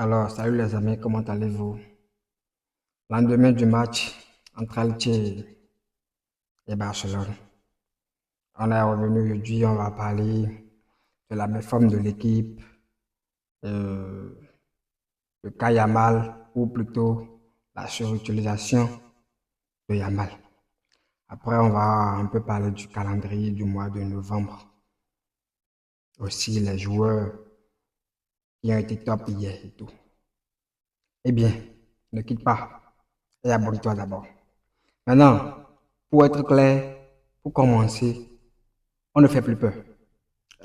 Alors, salut les amis, comment allez-vous? Lendemain du match entre Elche et Barcelone. On est revenu aujourd'hui, on va parler de la méforme de l'équipe, euh, le cas Yamal, ou plutôt la surutilisation de Yamal. Après, on va un peu parler du calendrier du mois de novembre. Aussi, les joueurs qui ont été top hier et tout. Eh bien, ne quitte pas et abonne-toi d'abord. Maintenant, pour être clair, pour commencer, on ne fait plus peur.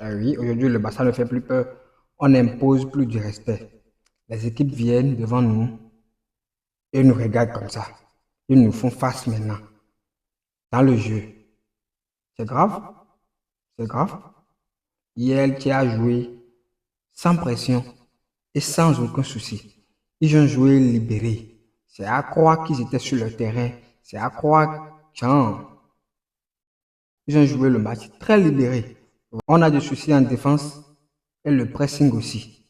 Oui, aujourd'hui, le Barça ne fait plus peur. On n'impose plus du respect. Les équipes viennent devant nous et nous regardent comme ça. Ils nous font face maintenant. Dans le jeu. C'est grave. C'est grave. Hier, tu as joué sans pression et sans aucun souci. Ils ont joué libérés. C'est à croire qu'ils étaient sur le terrain. C'est à croire, tiens, ils ont joué le match très libéré. On a des soucis en défense et le pressing aussi.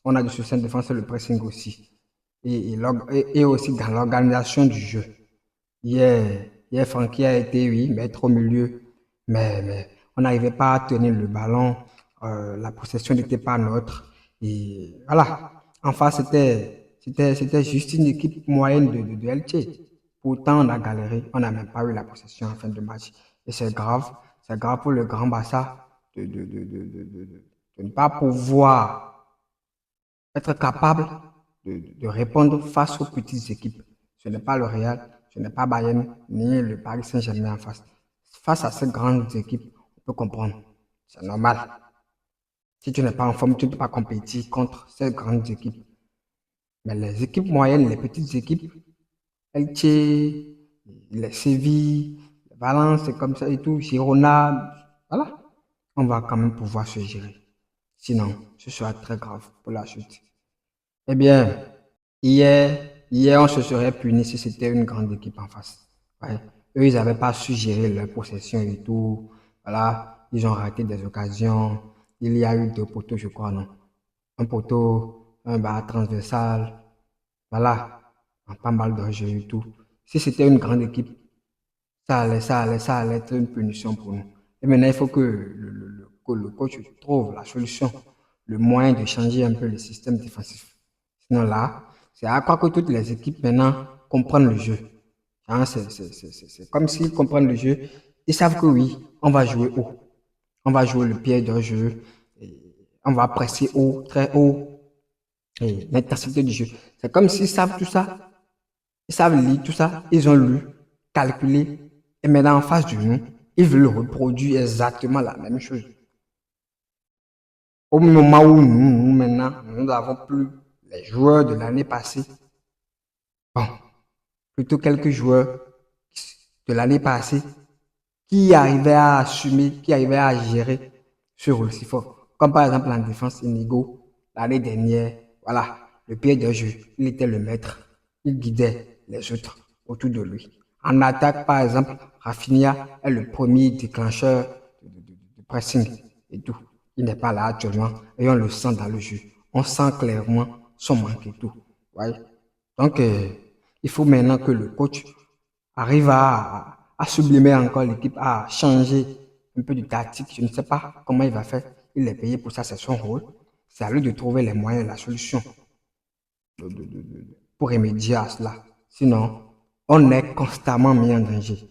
On a des soucis en défense et le pressing aussi. Et aussi dans l'organisation du jeu. Hier, Francky a été, oui, maître au milieu, mais on n'arrivait pas à tenir le ballon. La possession n'était pas nôtre. Et voilà. En face, c'était juste une équipe moyenne de Elche. Pourtant, on a galéré. On n'a même pas eu la possession en fin de match. Et c'est grave. C'est grave pour le Grand Barça de ne pas pouvoir être capable de répondre face aux petites équipes. Ce n'est pas le Real, ce n'est pas Bayern, ni le Paris Saint-Germain en face. Face à ces grandes équipes, on peut comprendre. C'est normal. Si tu n'es pas en forme, tu ne peux pas compétir contre ces grandes équipes. Mais les équipes moyennes, les petites équipes, Elche, les Séville, les Valence, c'est comme ça et tout, Girona, voilà. On va quand même pouvoir se gérer. Sinon, ce sera très grave pour la suite. Eh bien, hier, on se serait puni si c'était une grande équipe en face. Ouais. Eux, ils n'avaient pas su gérer leur possession et tout. Voilà, ils ont raté des occasions. Il y a eu deux poteaux, je crois, non? Un poteau, un bar transversal. Voilà, pas mal de jeux et tout. Si c'était une grande équipe, ça allait être une punition pour nous. Et maintenant, il faut que le coach trouve la solution, le moyen de changer un peu le système défensif. Sinon là, c'est à croire que toutes les équipes maintenant comprennent le jeu. Hein, c'est comme s'ils comprennent le jeu. Ils savent que oui, on va jouer haut. On va jouer le pied d'un jeu. On va presser haut, très haut. Et l'intensité du jeu. C'est comme s'ils savent tout ça. Ils savent lire tout ça. Ils ont lu, calculé. Et maintenant, en face de nous, ils veulent reproduire exactement la même chose. Au moment où maintenant, nous n'avons plus les joueurs de l'année passée. Bon, plutôt quelques joueurs de l'année passée qui arrivaient à assumer, qui arrivaient à gérer ce rôle si fort. Comme par exemple en défense, Inigo, l'année dernière, voilà, le pied de jeu, il était le maître, il guidait les autres autour de lui. En attaque, par exemple, Rafinha est le premier déclencheur de pressing et tout. Il n'est pas là actuellement et on le sent dans le jeu. On sent clairement son manque et tout. Ouais. Donc, il faut maintenant que le coach arrive à sublimer encore l'équipe, à changer un peu de tactique. Je ne sais pas comment il va faire. Il est payé pour ça, c'est son rôle. C'est à lui de trouver les moyens, la solution pour remédier à cela. Sinon, on est constamment mis en danger,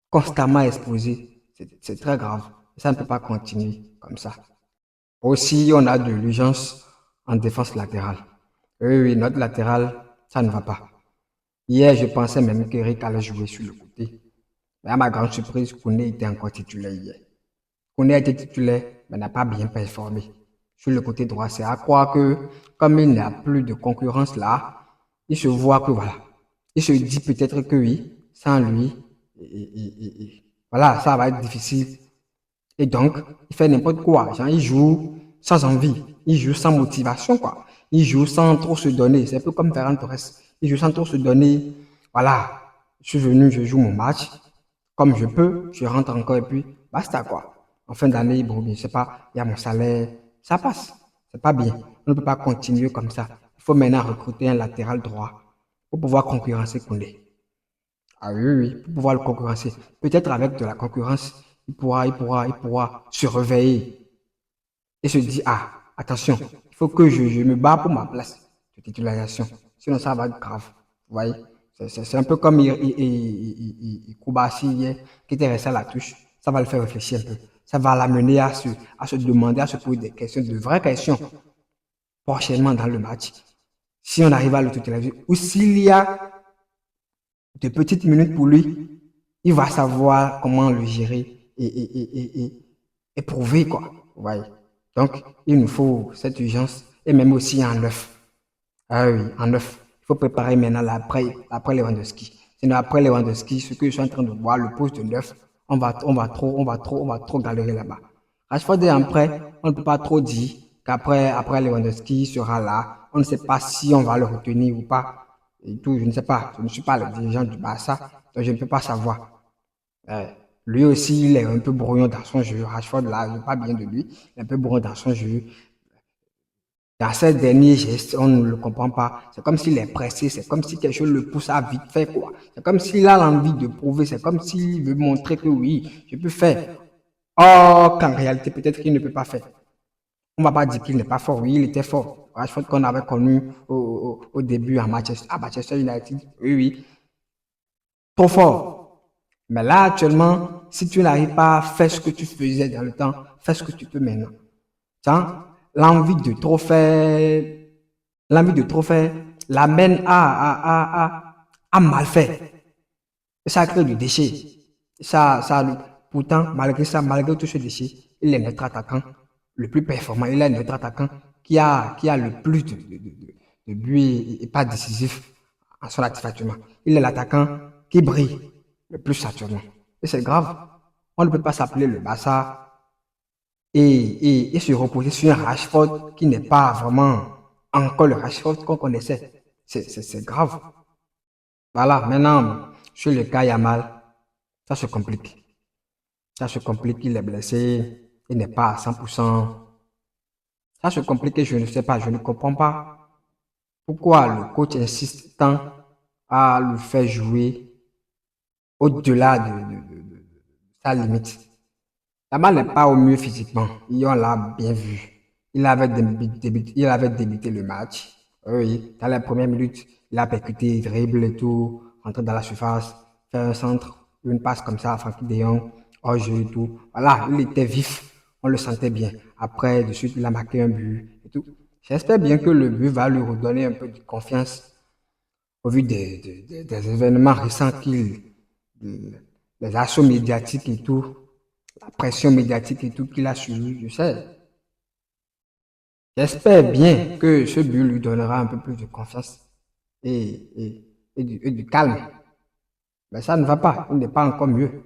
constamment exposé. C'est très grave. Ça ne peut pas continuer comme ça. Aussi, on a de l'urgence en défense latérale. Oui, notre latéral, ça ne va pas. Hier, je pensais même qu'Eric allait jouer sur le côté. Mais à ma grande surprise, Kouné était encore titulaire hier. Kouné a été titulaire, mais n'a pas bien performé. Sur le côté droit, c'est à croire que, comme il n'y a plus de concurrence là, il se voit que voilà. Il se dit peut-être que oui, sans lui, voilà, ça va être difficile. Et donc, il fait n'importe quoi. Genre, il joue sans envie. Il joue sans motivation, quoi. Il joue sans trop se donner. C'est un peu comme Ferran Torres. Il joue sans trop se donner. Voilà. Je suis venu, je joue mon match. Comme je peux, je rentre encore et puis basta, quoi. En fin d'année, bon, je sais pas, il y a mon salaire. Ça passe. C'est pas bien. On ne peut pas continuer comme ça. Il faut maintenant recruter un latéral droit pour pouvoir concurrencer Koundé. Ah oui, oui, pour pouvoir le concurrencer. Peut-être avec de la concurrence, il pourra se réveiller et se dire, ah, attention, il faut que je me bats pour ma place de titularisation. Sinon, ça va être grave. Vous voyez? C'est un peu comme Koubassi hier, qui était resté à la touche. Ça va le faire réfléchir un peu. Ça va l'amener à se demander, à se poser des questions, de vraies questions, prochainement dans le match. Si on arrive à le titulariser, ou s'il y a de petites minutes pour lui, il va savoir comment le gérer et prouver, quoi. Vous voyez? Donc, il nous faut cette urgence, et même aussi en neuf. Ah oui, en neuf. Il faut préparer maintenant après Lewandowski. Sinon, après Lewandowski, ce que je suis en train de voir, le poste de neuf, on va trop galérer là-bas. Rashford est en prêt, on ne peut pas trop dire qu'après Lewandowski sera là. On ne sait pas si on va le retenir ou pas. Et tout, je ne sais pas. Je ne suis pas le dirigeant du Barça, donc je ne peux pas savoir. Euh, Lui aussi, il est un peu brouillon dans son jeu. Rashford, là, je ne pas bien de lui. Il est un peu brouillon dans son jeu. Dans ces derniers gestes, on ne le comprend pas. C'est comme s'il est pressé, c'est comme si quelque chose le pousse à vite faire, quoi. C'est comme s'il a l'envie de prouver, c'est comme s'il veut montrer que oui, je peux faire. Or, qu'en réalité, peut-être qu'il ne peut pas faire. On ne va pas dire qu'il n'est pas fort. Oui, il était fort. Rashford qu'on avait connu au début à Manchester United. Oui, oui, trop fort. Mais là, actuellement, si tu n'arrives pas à faire ce que tu faisais dans le temps, fais ce que tu peux maintenant. Tiens, l'envie de trop faire, l'envie de trop faire l'amène à mal faire. Et ça crée du déchet. Pourtant, malgré ça, malgré tout ce déchet, il est notre attaquant le plus performant. Il est notre attaquant qui a le plus de buts et pas décisif en son actif actuellement. Il est l'attaquant qui brille le plus actuellement. Et c'est grave. On ne peut pas s'appeler le Barça et se reposer sur un Rashford qui n'est pas vraiment encore le Rashford qu'on connaissait. C'est grave. Voilà, maintenant, sur le cas Yamal, ça se complique. Ça se complique, il est blessé, il n'est pas à 100%. Ça se complique et je ne sais pas, je ne comprends pas pourquoi le coach insiste tant à le faire jouer au-delà de sa limite. Yamal n'est pas au mieux physiquement, et on l'a bien vu. Il avait débuté le match. Oui, dans les premières minutes, il a percuté, dribble et tout, rentré dans la surface, fait un centre, une passe comme ça à Frankie de Jong, hors jeu et tout. Voilà, il était vif, on le sentait bien. Après, de suite, il a marqué un but et tout. J'espère bien que le but va lui redonner un peu de confiance au vu des événements récents les assauts médiatiques et tout, la pression médiatique et tout qu'il a suivi, je sais. J'espère bien que ce but lui donnera un peu plus de confiance et du calme. Mais ça ne va pas, il n'est pas encore mieux.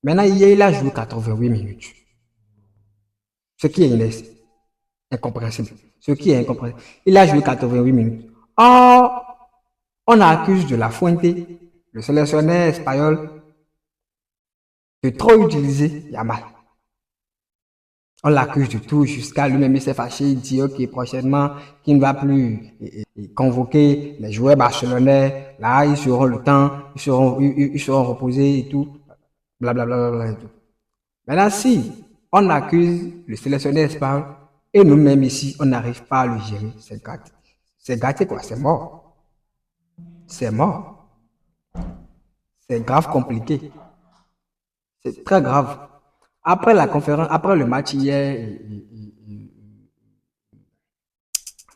Maintenant, hier, il a joué 88 minutes. Ce qui est incompréhensible. Ce qui est incompréhensible. Il a joué 88 minutes. Or, on accuse de la Fuente, le sélectionneur espagnol, de trop utiliser Yamal. On l'accuse de tout jusqu'à lui-même, il s'est fâché, il dit ok, prochainement, qu'il ne va plus convoquer les joueurs barcelonais, là, ils seront le temps, ils seront reposés et tout, blablabla et tout. Maintenant, si on accuse le sélectionneur espagnol et nous-mêmes ici, on n'arrive pas à le gérer, c'est gâté. C'est gâté quoi, c'est mort. C'est mort. C'est grave compliqué. C'est très grave. Après la conférence, après le match hier,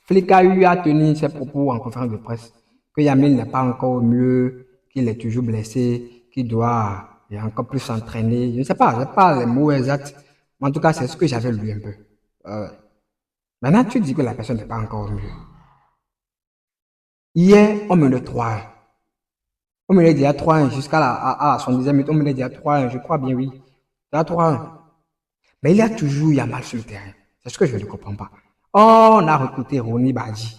Flick a eu à tenir ses propos en conférence de presse, que Yamil n'est pas encore au mieux, qu'il est toujours blessé, qu'il doit encore plus s'entraîner. Je ne sais pas, je n'ai pas les mots exacts, mais en tout cas, c'est ce que j'avais lu un peu. Euh, Maintenant, tu dis que la personne n'est pas encore au mieux. Hier, on menait 3-1. On menait déjà 3-1 jusqu'à la 70e minute, on menait déjà 3-1, je crois bien, oui. Déjà 3-1. Mais il y a toujours Yamal sur le terrain. C'est ce que je ne comprends pas. Oh, on a recruté Ronny Badji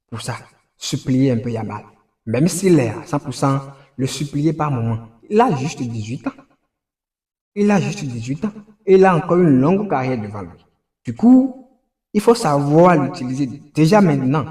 pour ça, supplier un peu Yamal. Même s'il est à 100%, le supplier par moment. Il a juste 18 ans. Il a juste 18 ans. Et il a encore une longue carrière devant lui. Du coup, Il faut savoir l'utiliser déjà maintenant.